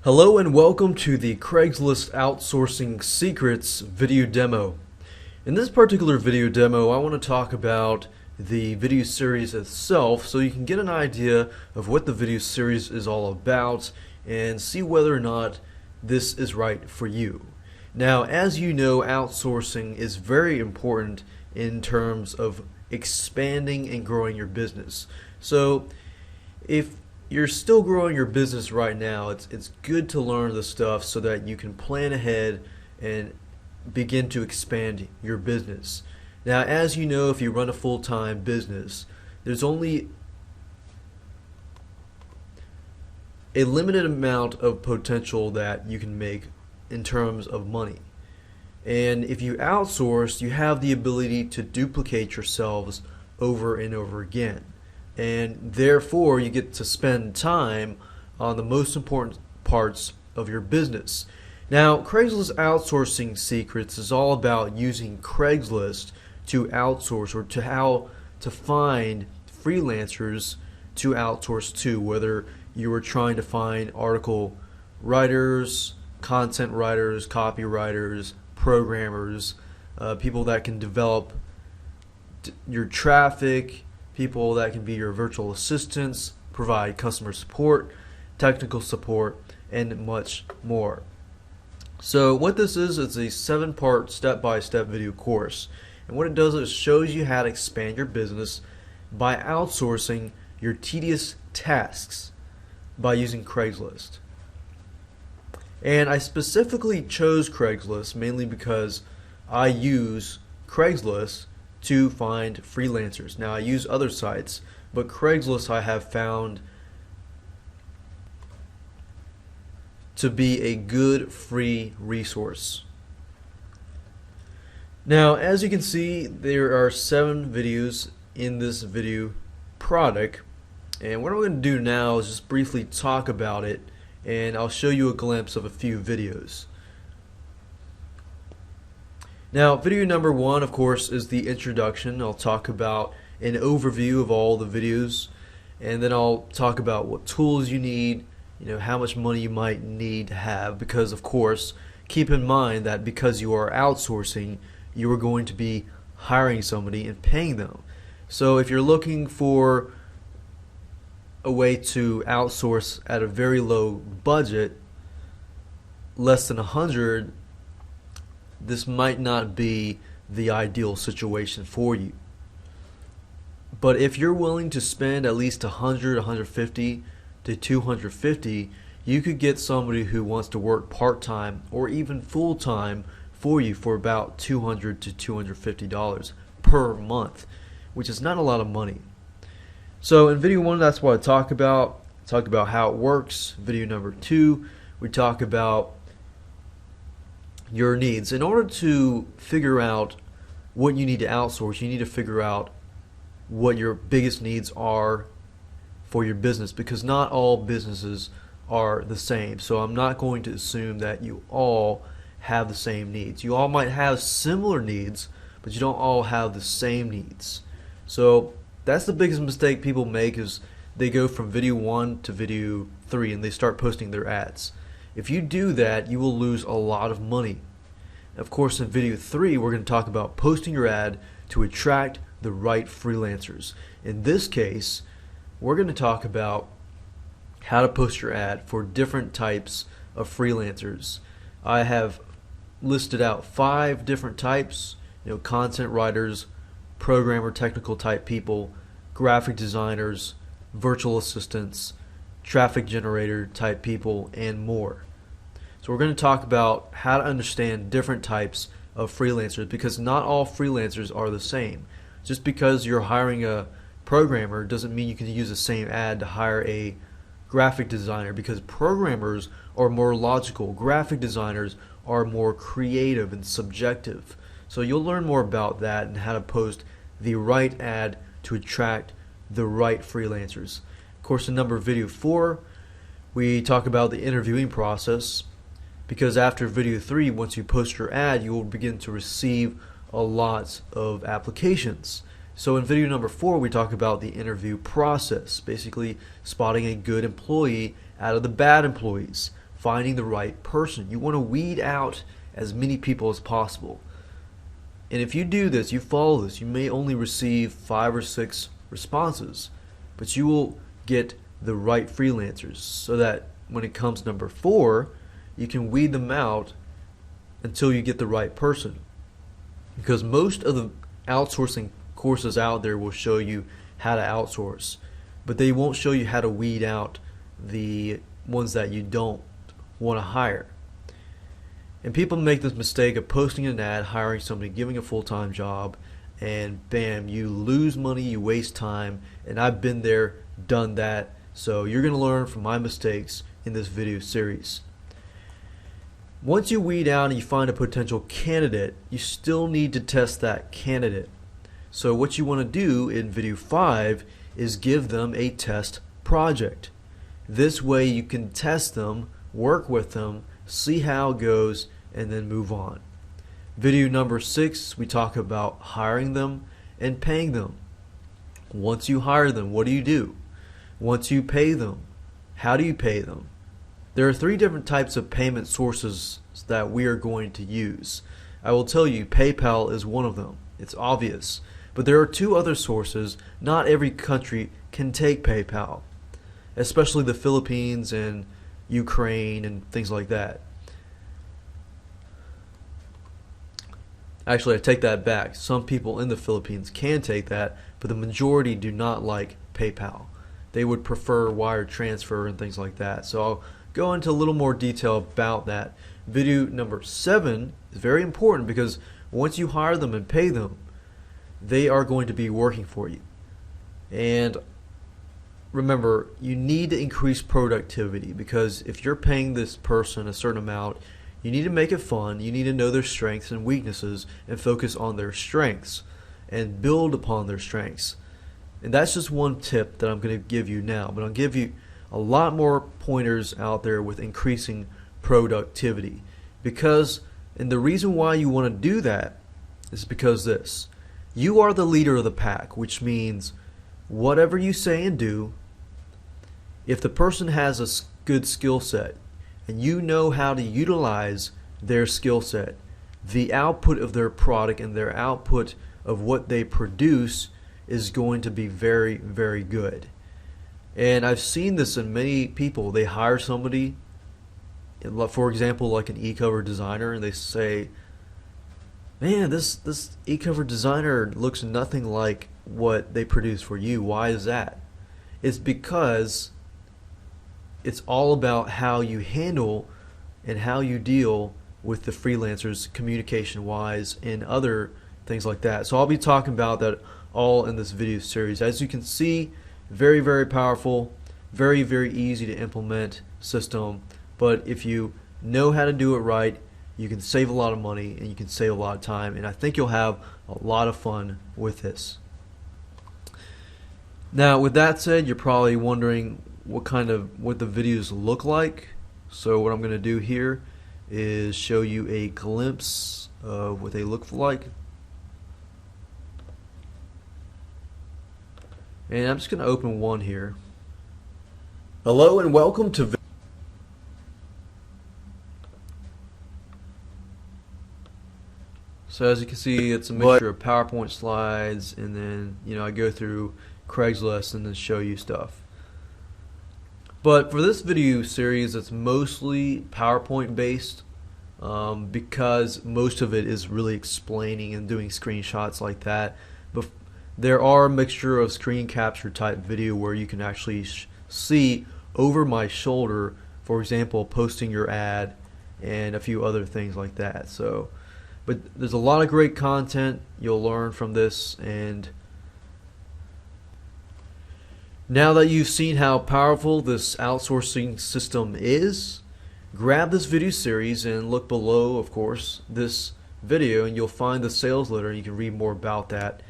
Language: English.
Hello and welcome to the Craigslist Outsourcing Secrets video demo. In this particular video demo, I want to talk about the video series itself so you can get an idea of what the video series is all about and see whether or not this is right for you. Now, as you know, outsourcing is very important in terms of expanding and growing your business. So if you're still growing your business right now, it's good to learn this stuff so that you can plan ahead and begin to expand your business. Now, as you know, if you run a full-time business, there's only a limited amount of potential that you can make in terms of money. And if you outsource, you have the ability to duplicate yourselves over and over again. And therefore you get to spend time on the most important parts of your business. Now, Craigslist Outsourcing Secrets is all about using Craigslist to outsource, or to how to find freelancers to outsource to, whether you are trying to find article writers, content writers, copywriters, programmers, people that can develop your traffic, people that can be your virtual assistants, provide customer support, technical support, and much more. So what this is, it's a 7-part step-by-step video course. And what it does is shows you how to expand your business by outsourcing your tedious tasks by using Craigslist. And I specifically chose Craigslist mainly because I use Craigslist to find freelancers. Now, I use other sites, but Craigslist I have found to be a good free resource. Now, as you can see, there are 7 videos in this video product, and what I'm going to do now is just briefly talk about it, and I'll show you a glimpse of a few videos. Now, video number 1, of course, is the introduction. I'll talk about an overview of all the videos, and then I'll talk about what tools you need, how much money you might need to have, because of course, keep in mind that because you are outsourcing, you are going to be hiring somebody and paying them. So if you're looking for a way to outsource at a very low budget, less than 100, this might not be the ideal situation for you. But if you're willing to spend at least 100, 150 to 250, you could get somebody who wants to work part-time or even full-time for you for about $200 to $250 per month, which is not a lot of money. So in video 1, that's what I talk about. Talk about how it works. Video number 2, we talk about your needs. In order to figure out what you need to outsource, you need to figure out what your biggest needs are for your business, because not all businesses are the same. So I'm not going to assume that you all have the same needs. You all might have similar needs, but you don't all have the same needs. So that's the biggest mistake people make, is they go from video 1 to video 3 and they start posting their ads. If you do that, you will lose a lot of money. Of course, in video 3, we're going to talk about posting your ad to attract the right freelancers. In this case, we're going to talk about how to post your ad for different types of freelancers. I have listed out 5 different types, content writers, programmer, technical type people, graphic designers, virtual assistants, traffic generator type people, and more. So we're going to talk about how to understand different types of freelancers, because not all freelancers are the same. Just because you're hiring a programmer doesn't mean you can use the same ad to hire a graphic designer, because programmers are more logical, graphic designers are more creative and subjective. So you'll learn more about that and how to post the right ad to attract the right freelancers. Of course, in video 4, we talk about the interviewing process, because after video 3, once you post your ad, you will begin to receive a lot of applications. So in video number 4, we talk about the interview process, basically spotting a good employee out of the bad employees, finding the right person. You want to weed out as many people as possible. And if you do this, you follow this, you may only receive 5 or 6 responses, but you will get the right freelancers so that when it comes number 4, you can weed them out until you get the right person. Because most of the outsourcing courses out there will show you how to outsource, but they won't show you how to weed out the ones that you don't want to hire. And people make this mistake of posting an ad, hiring somebody, giving a full-time job, and bam, you lose money, you waste time, and I've been there, done that. So you're going to learn from my mistakes in this video series. Once you weed out and you find a potential candidate, you still need to test that candidate. So what you want to do in video 5 is give them a test project. This way you can test them, work with them, see how it goes, and then move on. Video number 6, we talk about hiring them and paying them. Once you hire them, what do? Once you pay them, how do you pay them? There are 3 different types of payment sources that we are going to use. I will tell you, PayPal is one of them. It's obvious. But there are 2 other sources. Not every country can take PayPal, especially the Philippines and Ukraine and things like that. Actually, I take that back. Some people in the Philippines can take that, but the majority do not like PayPal. They would prefer wire transfer and things like that. So I'll go into a little more detail about that. Video number 7 is very important because once you hire them and pay them, they are going to be working for you. And remember, you need to increase productivity, because if you're paying this person a certain amount, you need to make it fun. You need to know their strengths and weaknesses and focus on their strengths and build upon their strengths. And that's just one tip that I'm going to give you now, but I'll give you a lot more pointers out there with increasing productivity. And the reason why you want to do that is because this. You are the leader of the pack, which means whatever you say and do, if the person has a good skill set and you know how to utilize their skill set, the output of their product and their output of what they produce is going to be very, very good. And I've seen this in many people. They hire somebody, for example, like an e-cover designer, and they say, man, this e-cover designer looks nothing like what they produce for you. Why is that? It's because it's all about how you handle and how you deal with the freelancers communication wise and other things like that. So I'll be talking about that all in this video series. As you can see, very, very powerful, very, very easy to implement system, but if you know how to do it right, you can save a lot of money and you can save a lot of time, and I think you'll have a lot of fun with this. Now, with that said, you're probably wondering what the videos look like. So what I'm going to do here is show you a glimpse of what they look like. And I'm just going to open one here. Hello and welcome to So as you can see, it's a mixture of PowerPoint slides, and then I go through Craigslist and then show you stuff. But for this video series, it's mostly PowerPoint based, because most of it is really explaining and doing screenshots like that. But there are a mixture of screen capture type video where you can actually see over my shoulder, for example, posting your ad and a few other things like that. But there's a lot of great content you'll learn from this. And now that you've seen how powerful this outsourcing system is, grab this video series and look below, of course, this video, and you'll find the sales letter, and you can read more about that